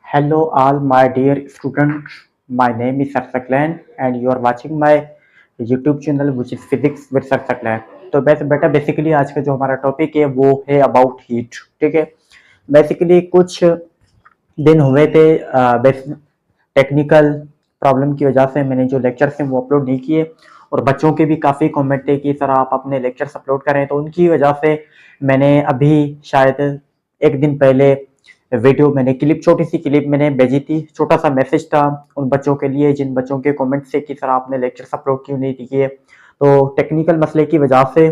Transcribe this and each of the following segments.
Hello all my dear students. My name is Sarsaklan and you are watching my YouTube channel which is Physics with Sarsaklan. तो वैसे बेटा basically आज का जो हमारा topic है वो है अबाउट हीट। ठीक है, बेसिकली कुछ दिन हुए थे टेक्निकल प्रॉब्लम की वजह से मैंने जो लेक्चर्स हैं वो अपलोड नहीं किए और बच्चों के भी काफ़ी कमेंट थे कि सर आप अपने लेक्चर्स अपलोड करें, तो उनकी वजह से मैंने अभी शायद एक दिन पहले वीडियो मैंने क्लिप छोटी सी क्लिप मैंने भेजी थी। छोटा सा मैसेज था उन बच्चों के लिए जिन बच्चों के कमेंट से कि सर आपने लेक्चर्स अपलोड क्यों नहीं किए। तो टेक्निकल मसले की वजह से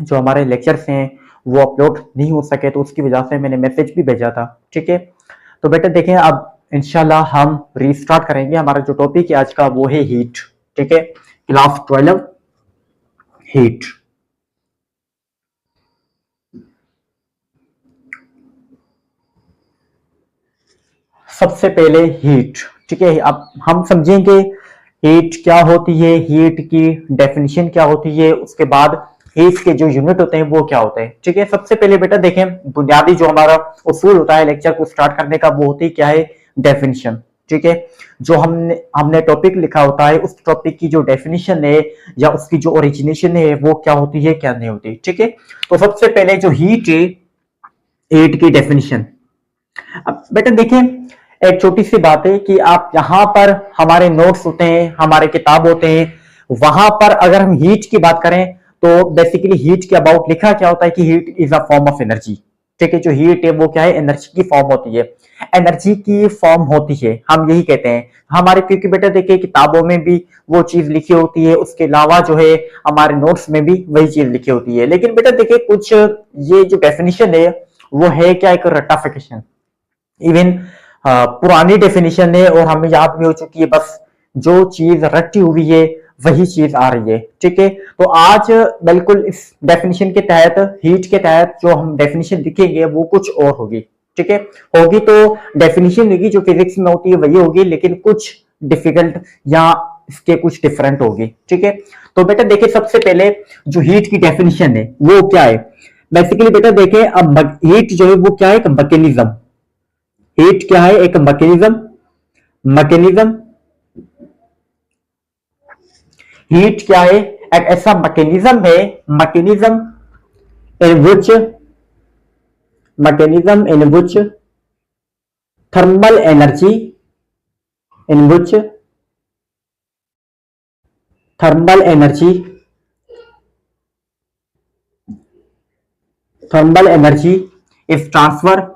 जो हमारे लेक्चर्स हैं वो अपलोड नहीं हो सके, तो उसकी वजह से मैंने मैसेज भी भेजा था। ठीक है, तो बेटा देखें अब इंशाल्लाह हम रीस्टार्ट करेंगे। हमारा जो टॉपिक है आज का वो है हीट। ठीक है, क्लास 12 हीट। सबसे पहले हीट। ठीक है, अब हम समझेंगे हीट क्या होती है, हीट की डेफिनेशन क्या होती है, उसके बाद हीट के जो यूनिट होते हैं वो क्या होते हैं। ठीक है, सबसे पहले बेटा देखें बुनियादी जो हमारा उसूल होता है लेक्चर को स्टार्ट करने का वो होती है क्या है, डेफिनेशन। ठीक है, जो हमने टॉपिक लिखा होता है उस टॉपिक की जो डेफिनेशन है या उसकी जो ओरिजिनेशन है वो क्या होती है क्या नहीं होती। ठीक है, तो सबसे पहले जो हीट है, हीट की डेफिनेशन। अब बेटा देखें एक छोटी सी बात है कि आप यहाँ पर हमारे नोट्स होते हैं, हमारे किताब होते हैं, वहां पर अगर हम हीट की बात करें तो बेसिकली हीट के अबाउट लिखा क्या होता है कि heat is a form of energy. ठीक है, जो हीट है वो क्या है, एनर्जी की फॉर्म होती है, एनर्जी की फॉर्म होती है, हम यही कहते हैं हमारे। क्योंकि बेटा देखिए किताबों में भी वो चीज लिखी होती है, उसके अलावा जो है हमारे नोट्स में भी वही चीज लिखी होती है। लेकिन बेटा देखिए कुछ ये जो डेफिनेशन है वो है क्या, एक रट्टाफिकेशन। इवन पुरानी डेफिनेशन है और हमें याद भी हो चुकी है, बस जो चीज रटी हुई है वही चीज आ रही है। ठीक है, तो आज बिल्कुल इस डेफिनेशन के तहत, हीट के तहत जो हम डेफिनेशन लिखेंगे वो कुछ और होगी। ठीक है, होगी तो डेफिनेशन होगी जो फिजिक्स में होती है वही होगी, लेकिन कुछ डिफिकल्ट या इसके कुछ डिफरेंट होगी। ठीक है, तो बेटा देखिए सबसे पहले जो हीट की डेफिनेशन है वो क्या है। बेसिकली बेटा देखें अब हीट जो है वो क्या है, एक मैकेनिज्म। हीट क्या है, एक मैकेनिज्म। मैकेनिज्म, हीट क्या है, एक ऐसा मैकेनिज्म है, mechanism in which mechanism in which thermal energy, in which thermal energy, thermal energy is transfer,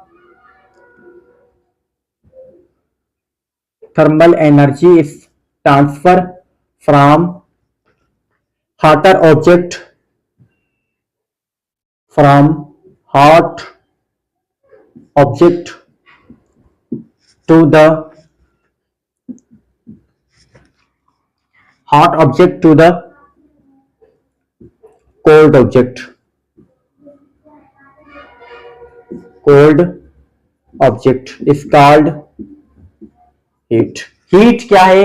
thermal energy is transfer from hotter object, from hot object to the hot object to the cold object, cold object is called heat. Heat क्या है,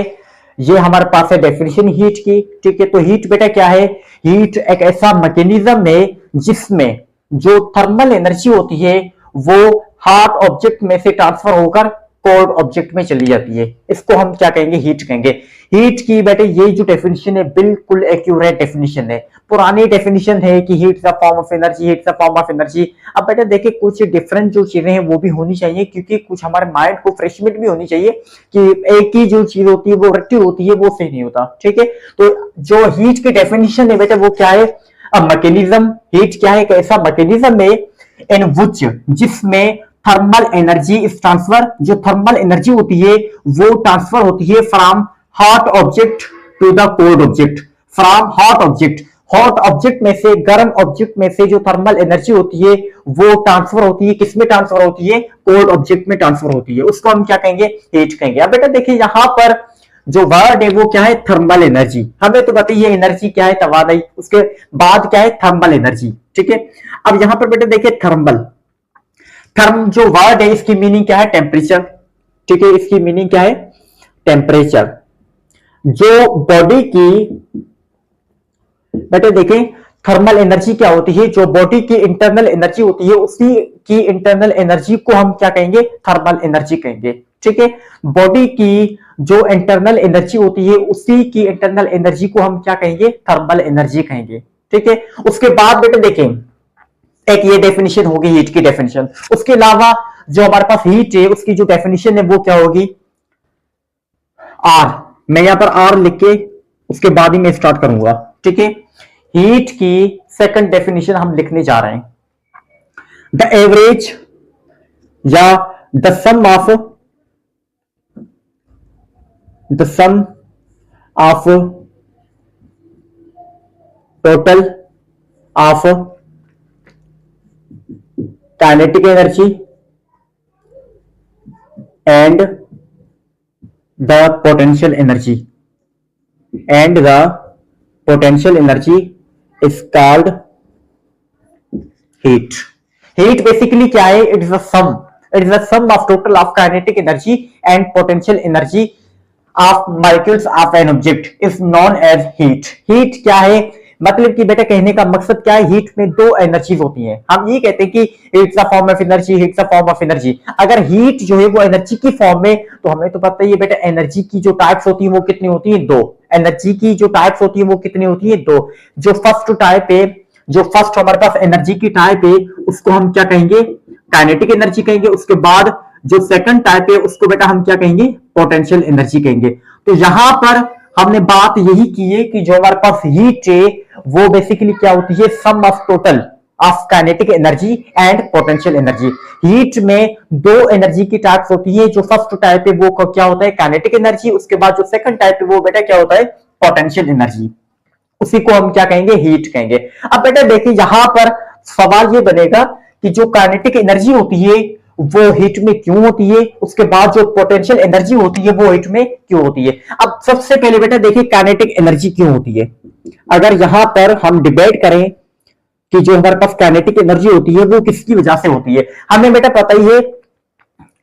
ये हमारे पास है definition heat की। ठीक है, तो heat बेटा क्या है, हीट एक ऐसा मैकेनिज्म है जिसमें जो थर्मल एनर्जी होती है वो हॉट ऑब्जेक्ट में से ट्रांसफर होकर कोल्ड ऑब्जेक्ट में चली जाती है। इसको हम क्या कहेंगे, हीट कहेंगे। हीट की बेटे ये जो डेफिनेशन है बिल्कुल एक्यूरेट डेफिनेशन है। पुरानी डेफिनेशन है कि heat is a form of energy, heat is a form of energy. अब बेटा देखिए कुछ डिफरेंट जो चीजें हैं वो भी होनी चाहिए, क्योंकि कुछ हमारे माइंड को फ्रेशमेंट भी होनी चाहिए कि एक ही जो चीज होती है वो रट्टी होती है वो सही नहीं होता। ठीक है, तो जो हीट की डेफिनेशन है बेटा वो क्या है, अब मैकेनिज्म। हीट क्या है, एक ऐसा मैकेनिज्म है इन विच जिसमें थर्मल एनर्जी इज ट्रांसफर, जो थर्मल एनर्जी होती है वो ट्रांसफर होती है from hot object to the cold object. From hot object, hot object में से, गर्म ऑब्जेक्ट में से जो थर्मल एनर्जी होती है वो ट्रांसफर होती है, किसमें ट्रांसफर होती है, कोल्ड ऑब्जेक्ट में ट्रांसफर होती है। उसको हम क्या कहेंगे, हीट कहेंगे। अब बेटा देखिए यहां पर जो वर्ड है वो क्या है, थर्मल एनर्जी। हमें तो बताइए एनर्जी क्या है, तवानाई, उसके बाद क्या है, थर्मल एनर्जी। ठीक है, अब यहां पर बेटा देखिए थर्मल, थर्म जो वर्ड है इसकी मीनिंग क्या है, टेम्परेचर। ठीक है, इसकी मीनिंग क्या है, टेम्परेचर। जो बॉडी की बेटे देखें थर्मल एनर्जी क्या होती है, जो बॉडी की इंटरनल एनर्जी होती है उसी की इंटरनल एनर्जी को हम क्या कहेंगे, थर्मल एनर्जी कहेंगे। ठीक है। बॉडी की जो इंटरनल एनर्जी होती है उसी की इंटरनल एनर्जी को हम क्या कहेंगे, थर्मल एनर्जी कहेंगे, ठीक है। उसके बाद बेटे देखें, एक ये डेफिनेशन होगी हीट की डेफिनेशन, उसके अलावा जो हमारे पास हीट है उसकी जो डेफिनेशन है वो क्या होगी, आर। मैं यहां पर आर लिख के उसके बाद ही मैं स्टार्ट करूंगा, ठीक है। हीट की सेकंड डेफिनेशन हम लिखने जा रहे हैं, द एवरेज या the sum of total of kinetic energy and the potential energy is called heat. Heat basically क्या है, it is the sum of total of kinetic energy and potential energy of molecules of an object is known as heat. Heat क्या है, मतलब कि बेटा कहने का मकसद क्या है, हीट में दो एनर्जीज होती हैं। हम ये कहते हैं कि heats a form of energy, heats a form of energy. अगर हीट जो है वो एनर्जी की फॉर्म में, तो हमें तो पता ही है बेटा एनर्जी की जो टाइप्स होती है वो कितनी होती है, दो। एनर्जी की जो टाइप्स होती है वो कितनी होती है, दो। जो फर्स्ट हमारे पास एनर्जी की टाइप है उसको हम क्या कहेंगे, काइनेटिक एनर्जी कहेंगे। उसके बाद जो सेकंड टाइप है उसको बेटा हम क्या कहेंगे, पोटेंशियल एनर्जी कहेंगे। तो यहां पर हमने बात यही की है कि जो हमारे पास हीट है वो बेसिकली क्या होती है, sum of total of kinetic energy and potential energy. Heat में दो एनर्जी की टाइप्स होती है, जो फर्स्ट टाइप है वो क्या होता है, काइनेटिक एनर्जी। उसके बाद जो सेकंड टाइप है वो बेटा क्या होता है, पोटेंशियल एनर्जी। उसी को हम क्या कहेंगे, हीट कहेंगे। अब बेटा देखिए यहां पर सवाल ये बनेगा कि जो काइनेटिक एनर्जी होती है वो हीट में क्यों होती है, उसके बाद जो पोटेंशियल एनर्जी होती है वो हीट में क्यों होती है। अब सबसे पहले बेटा देखिए काइनेटिक एनर्जी क्यों होती है। अगर यहां पर हम डिबेट करें कि जो हमारे पास काइनेटिक एनर्जी होती है वो किसकी वजह से होती है, हमें बेटा पता ही है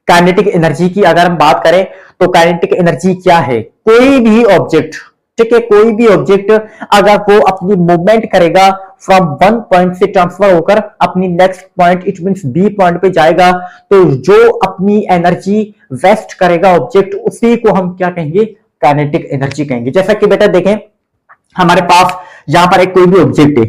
काइनेटिक एनर्जी की अगर हम बात करें तो काइनेटिक एनर्जी क्या है, कोई भी ऑब्जेक्ट, ठीक है, कोई भी ऑब्जेक्ट अगर वो अपनी मूवमेंट करेगा फ्रॉम वन पॉइंट से ट्रांसफर होकर अपनी next point, it means B point पे जाएगा, तो जो अपनी एनर्जी वेस्ट करेगा ऑब्जेक्ट, उसी को हम क्या कहेंगे, काइनेटिक एनर्जी कहेंगे। जैसा कि बेटा देखें हमारे पास यहां पर एक कोई भी ऑब्जेक्ट है,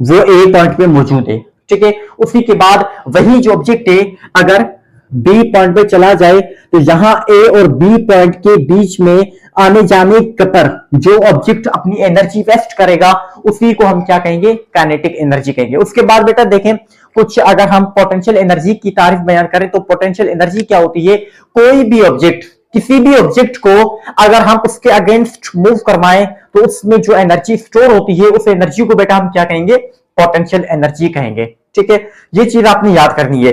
वो ए पॉइंट पे मौजूद है, ठीक है। उसी के बाद वही जो ऑब्जेक्ट है अगर बी पॉइंट पे चला जाए तो यहां ए और बी पॉइंट के बीच में आने जाने पर जो ऑब्जेक्ट अपनी एनर्जी वेस्ट करेगा उसी को हम क्या कहेंगे, काइनेटिक एनर्जी कहेंगे। उसके बाद बेटा देखें कुछ अगर हम पोटेंशियल एनर्जी की तारीफ बयान करें तो पोटेंशियल एनर्जी क्या होती है, कोई भी ऑब्जेक्ट, किसी भी ऑब्जेक्ट को अगर हम उसके अगेंस्ट मूव करवाएं तो उसमें जो एनर्जी स्टोर होती है उस एनर्जी को बेटा हम क्या कहेंगे, पोटेंशियल एनर्जी कहेंगे, ठीक है। ये चीज आपने याद करनी है।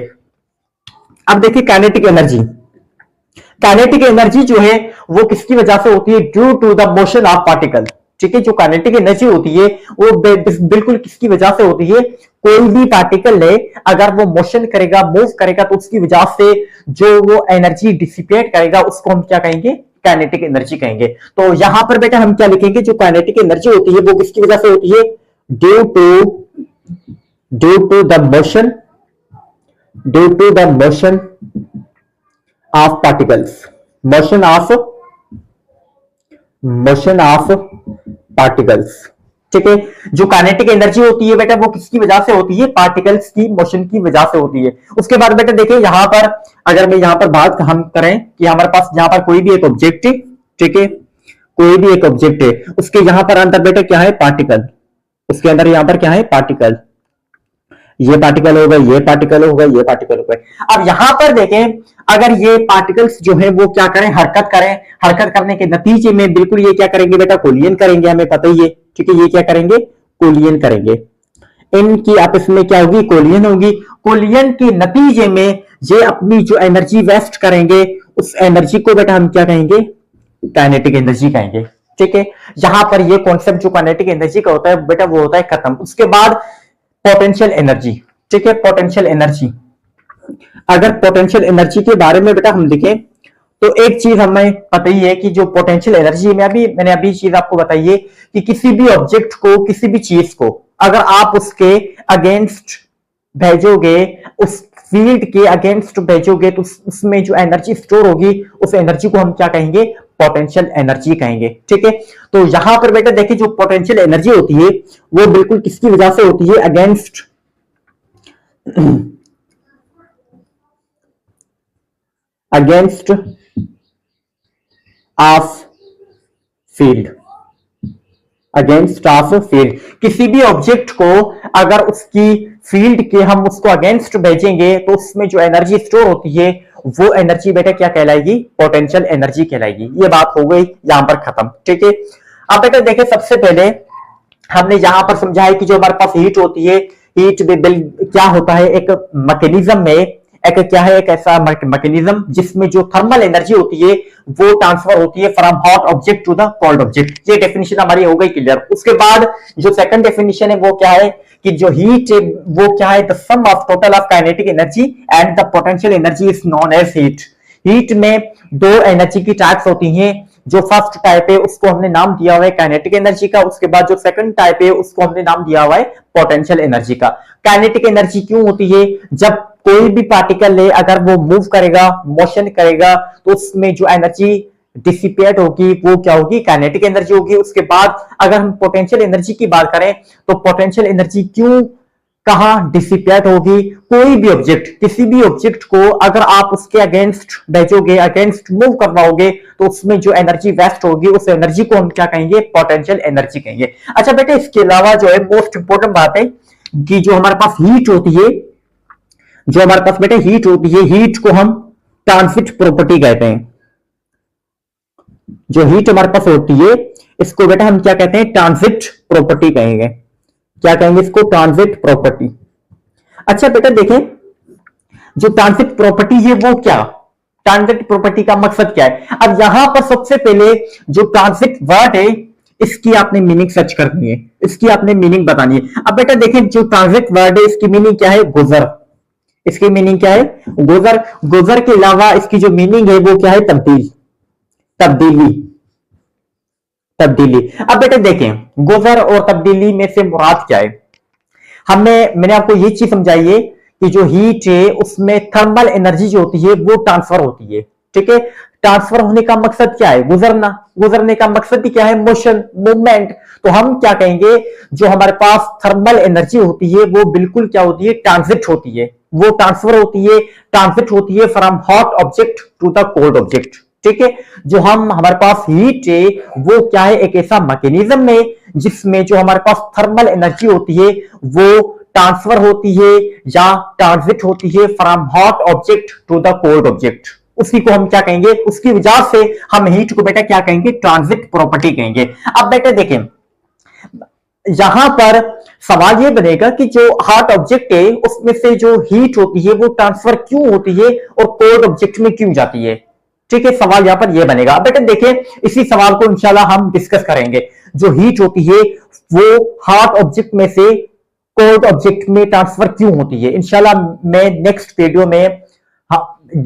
अब देखिए काइनेटिक एनर्जी जो है वो किसकी वजह से होती है, due to the motion of particle, ठीक है। जो काइनेटिक एनर्जी होती है वो बिल्कुल किसकी वजह से होती है, कोई भी पार्टिकल है अगर वो मोशन करेगा, मूव करेगा, तो उसकी वजह से जो वो एनर्जी डिसिपेट करेगा उसको हम क्या कहेंगे, काइनेटिक एनर्जी कहेंगे। तो यहां पर बेटा हम क्या लिखेंगे, जो काइनेटिक एनर्जी होती है वो किसकी वजह से होती है, due to the motion of particles, motion of particles, ठीक है। जो काइनेटिक एनर्जी होती है बेटा वो किसकी वजह से होती है, पार्टिकल्स की मोशन की वजह से होती है। उसके बाद बेटा देखिए यहां पर अगर मैं यहां पर बात हम करें कि हमारे पास यहां पर कोई भी एक ऑब्जेक्ट है, ठीक है, कोई भी एक ऑब्जेक्ट है, उसके यहां पर अंदर बेटा क्या है, पार्टिकल, उसके अंदर यहां पर क्या है, पार्टिकल, ये पार्टिकल हो गए, ये पार्टिकल हो गए, ये पार्टिकल हो गए। अब यहां पर देखें अगर ये पार्टिकल्स जो है वो क्या करें, हरकत करें, हरकत करने के नतीजे में बिल्कुल ये क्या करेंगे बेटा, कोलिजन करेंगे, हमें पता ही है, ठीक है। ये क्या करेंगे, कोलिजन करेंगे, इनकी आपस में क्या होगी, कोलिजन होगी। कोलिजन के नतीजे में ये अपनी जो एनर्जी वेस्ट करेंगे उस एनर्जी को बेटा हम क्या कहेंगे, काइनेटिक एनर्जी कहेंगे, ठीक है। यहां पर ये कॉन्सेप्ट जो काइनेटिक एनर्जी का होता है बेटा वो होता है खत्म। उसके बाद पोटेंशियल एनर्जी, ठीक है, पोटेंशियल एनर्जी। अगर पोटेंशियल एनर्जी के बारे में बेटा हम देखें तो एक चीज हमें पता ही है कि जो पोटेंशियल एनर्जी मैंने अभी चीज आपको बताई है कि किसी भी ऑब्जेक्ट को, किसी भी चीज को अगर आप उसके अगेंस्ट भेजोगे, उस फील्ड के अगेंस्ट भेजोगे तो उसमें जो एनर्जी स्टोर होगी उस एनर्जी को हम क्या कहेंगे, पोटेंशियल एनर्जी कहेंगे। ठीक है, तो यहां पर बेटा देखिए जो पोटेंशियल एनर्जी होती है वो बिल्कुल किसकी वजह से होती है, against against of field, against of field. किसी भी ऑब्जेक्ट को अगर उसकी फील्ड के हम उसको अगेंस्ट भेजेंगे तो उसमें जो एनर्जी स्टोर होती है वो एनर्जी बेटा क्या कहलाएगी, पोटेंशियल एनर्जी कहलाएगी। ये बात हो गई यहां पर खत्म। ठीक है, अब बेटा देखें सबसे पहले हमने यहां पर समझा है कि जो हमारे पास हीट होती है, हीट क्या होता है, एक मैकेनिज्म में एक क्या है, एक ऐसा मैकेनिज्म जिसमें जो थर्मल एनर्जी होती है वो ट्रांसफर होती है from hot object to the cold object. ये डेफिनेशन हमारी हो गई क्लियर। उसके बाद जो सेकंड डेफिनेशन है वो क्या है कि जो हीट है वो क्या है, the sum of total of kinetic energy and the potential energy is known as heat. Heat में दो एनर्जी की टाइप्स होती हैं। जो फर्स्ट टाइप है उसको हमने नाम दिया हुआ है काइनेटिक एनर्जी का, उसके बाद जो सेकंड टाइप है उसको हमने नाम दिया हुआ है पोटेंशियल एनर्जी का। काइनेटिक एनर्जी क्यों होती है, जब कोई भी पार्टिकल है अगर वो मूव करेगा, मोशन करेगा तो उसमें जो एनर्जी डिसिपेट होगी वो क्या होगी, काइनेटिक एनर्जी होगी। उसके बाद अगर हम पोटेंशियल एनर्जी की बात करें तो पोटेंशियल एनर्जी क्यों कहां डिसिपेट होगी, कोई भी ऑब्जेक्ट, किसी भी ऑब्जेक्ट को अगर आप उसके अगेंस्ट भेजोगे, अगेंस्ट मूव करवाओगे तो उसमें जो एनर्जी वेस्ट होगी उस एनर्जी को हम क्या कहेंगे, पोटेंशियल एनर्जी कहेंगे। अच्छा बेटा इसके अलावा जो है मोस्ट इंपोर्टेंट बात है कि जो हमारे पास हीट होती है, जो हमारे पास बेटा हीट होती है, हीट को हम ट्रांजिट प्रॉपर्टी कहते हैं। जो हीट हमारे पास होती है इसको बेटा हम क्या कहते हैं, ट्रांजिट प्रॉपर्टी कहेंगे। क्या कहेंगे इसको, ट्रांजिट प्रॉपर्टी। अच्छा बेटा देखें जो ट्रांजिट प्रॉपर्टी है वो क्या, ट्रांजिट प्रॉपर्टी का मकसद क्या है। अब यहां पर सबसे पहले जो ट्रांजिट वर्ड है इसकी आपने मीनिंग सर्च करनी है, इसकी आपने मीनिंग बतानी है। अब बेटा देखें जो ट्रांजिट वर्ड है इसकी मीनिंग क्या है, गुजर। इसकी मीनिंग क्या है, गुजर। गुजर के अलावा इसकी जो मीनिंग है वो क्या है, तब्दील, तब्दीली, तब्दीली। अब बेटा देखें गुजर और तब्दीली में से मुराद क्या है। मैंने आपको ये चीज समझाई है कि जो हीट है उसमें थर्मल एनर्जी जो होती है वो ट्रांसफर होती है। ठीक है, ट्रांसफर होने का मकसद क्या है, गुजरना। गुजरने का मकसद ही क्या है, मोशन, मूवमेंट। तो हम क्या कहेंगे, जो हमारे पास थर्मल एनर्जी होती है वो बिल्कुल क्या होती है, ट्रांजिट होती है, वो ट्रांसफर होती है, ट्रांजिट होती है from hot object to the cold object. ठीक है, जो हमारे पास हीट है वो क्या है, एक ऐसा मैकेनिज्म है जिसमें जो हमारे पास थर्मल एनर्जी होती है वो ट्रांसफर होती है या ट्रांजिट होती है from hot object to the cold object. उसी को हम क्या कहेंगे, उसकी वजह से हम हीट को बेटा क्या कहेंगे, ट्रांजिट प्रॉपर्टी कहेंगे। अब बेटा देखें यहां पर सवाल ये बनेगा कि जो हॉट ऑब्जेक्ट है उसमें से जो हीट होती है वो ट्रांसफर क्यों होती है और कोल्ड ऑब्जेक्ट में क्यों जाती है। ठीक है, सवाल यहां पर ये बनेगा। बेटा देखें इसी सवाल को इंशाल्लाह हम डिस्कस करेंगे। जो हीट होती है वो हॉट ऑब्जेक्ट में से कोल्ड ऑब्जेक्ट में ट्रांसफर क्यों होती है, इंशाल्लाह मैं नेक्स्ट वीडियो में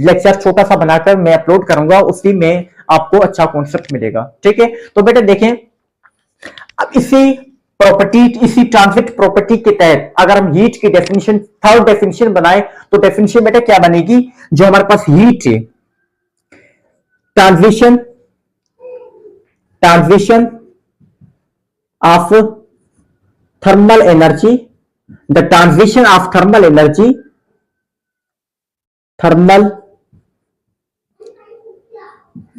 लेक्चर छोटा सा बनाकर मैं अपलोड करूंगा, उसी में आपको अच्छा कॉन्सेप्ट मिलेगा। ठीक है, तो बेटा देखें अब इसी प्रॉपर्टी, इसी ट्रांजिट प्रॉपर्टी के तहत अगर हम हीट की डेफिनेशन, थर्ड डेफिनेशन बनाए तो डेफिनेशन बेटा क्या बनेगी, जो हमारे पास हीट है, transition of thermal energy, the transition of thermal energy, thermal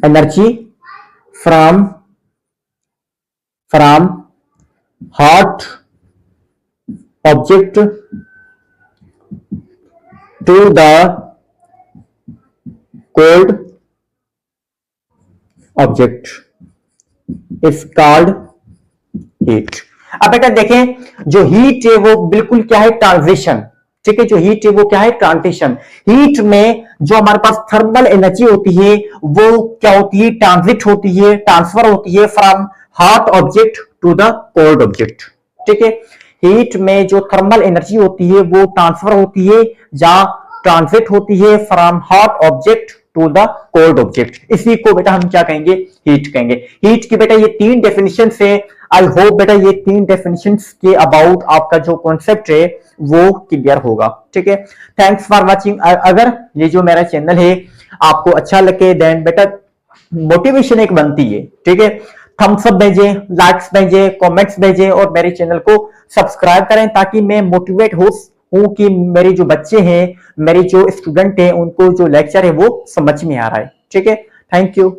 energy from hot object to the cold object is called heat. अब बेटा देखें जो हीट है वो बिल्कुल क्या है, ट्रांजिशन। ठीक है, जो हीट है वो क्या है, ट्रांजिशन। हीट में जो हमारे पास थर्मल एनर्जी होती है वो क्या होती है, ट्रांजिट होती है, ट्रांसफर होती है from hot object to the cold object. ठीक है, हीट में जो थर्मल एनर्जी होती है वो ट्रांसफर होती है या ट्रांजिट होती है from hot object to the cold object. इसी को बेटा हम क्या कहेंगे, हीट कहेंगे। हीट की बेटा ये तीन डेफिनेशन से आई होप बेटा ये 3 डेफिनेशंस के अबाउट आपका जो कॉन्सेप्ट है वो क्लियर होगा। ठीक है, थैंक्स फॉर वाचिंग। अगर ये जो मेरा चैनल है आपको अच्छा लगे देन बेटा मोटिवेशन एक बनती है। ठीक है, थम्स अप भेजें, लाइक्स भेजें, कमेंट्स भेजें और मेरे चैनल को सब्सक्राइब करें ताकि मैं मोटिवेट हूं कि मेरे जो बच्चे हैं, मेरे जो स्टूडेंट हैं, उनको जो लेक्चर है वो समझ में आ रहा है। ठीक है, थैंक यू।